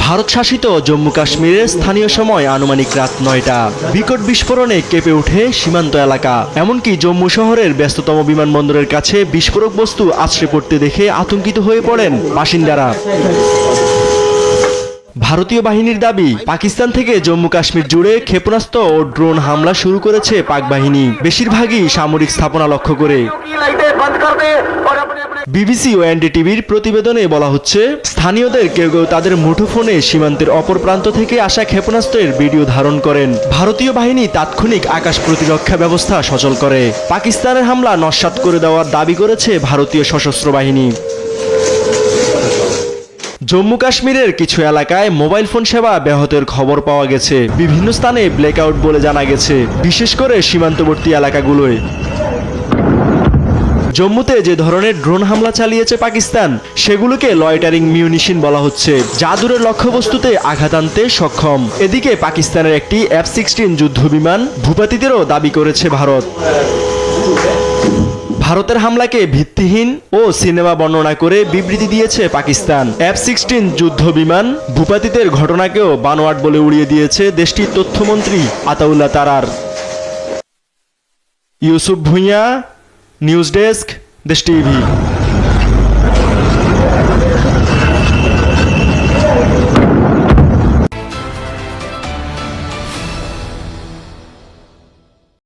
ভারত শাসিত জম্মু কাশ্মীরের স্থানীয় সময় আনুমানিক রাত ৯টা। বিকট বিস্ফোরণে কেঁপে ওঠে সীমান্ত এলাকা। এমনকি জম্মু শহরের ব্যস্ততম বিমানবন্দরের কাছে বিস্ফোরক বস্তু আছড়ে পড়তে দেখে আতঙ্কিত হয়ে পড়েন বাসিন্দারা। ভারতীয় বাহিনীর দাবি, পাকিস্তান থেকে জম্মু কাশ্মীর জুড়ে ক্ষেপণাস্ত্র ও ড্রোন হামলা শুরু করেছে পাক বাহিনী, বেশিরভাগই সামরিক স্থাপনা লক্ষ্য করে। বিবিসি ও এনডিটিভির প্রতিবেদনে বলা হচ্ছে, স্থানীয়দের কেউ কেউ তাদের মুঠোফোনে সীমান্তের অপর প্রান্ত থেকে আসা ক্ষেপণাস্ত্রের ভিডিও ধারণ করেন। ভারতীয় বাহিনী তাৎক্ষণিক আকাশ প্রতিরক্ষা ব্যবস্থা সচল করে পাকিস্তানের হামলা নস্যাৎ করে দেওয়ার দাবি করেছে ভারতীয় সশস্ত্র বাহিনী। জম্মু কাশ্মীরের কিছু এলাকায় মোবাইল ফোন সেবা ব্যাহতের খবর পাওয়া গেছে। বিভিন্ন স্থানে ব্ল্যাকআউট বলে জানা গেছে, বিশেষ করে সীমান্তবর্তী এলাকাগুলোয়। জম্মুতে যে ধরনের ড্রোন হামলা চালিয়েছে পাকিস্তান, সেগুলোকে লয়টারিং মিউনিশন বলা হচ্ছে, যা দূরের লক্ষ্যবস্তুতে আঘাত আনতে সক্ষম। এদিকে পাকিস্তানের একটি F-16 যুদ্ধ বিমান ভূপাতিতেরও দাবি করেছে ভারত। ভারতের হামলাকে ভিত্তিহীন ও সিনেমা বর্ণনা করে বিবৃতি দিয়েছে পাকিস্তান। F-16 যুদ্ধ বিমান ভূপাতিতের ঘটনাকেও বানোয়াট বলে উড়িয়ে দিয়েছে দেশটির তথ্যমন্ত্রী আতাউল্লাহ তারার। ইউসুফ ভুঁইয়া, নিউজ ডেস্ক, দেশ টিভি।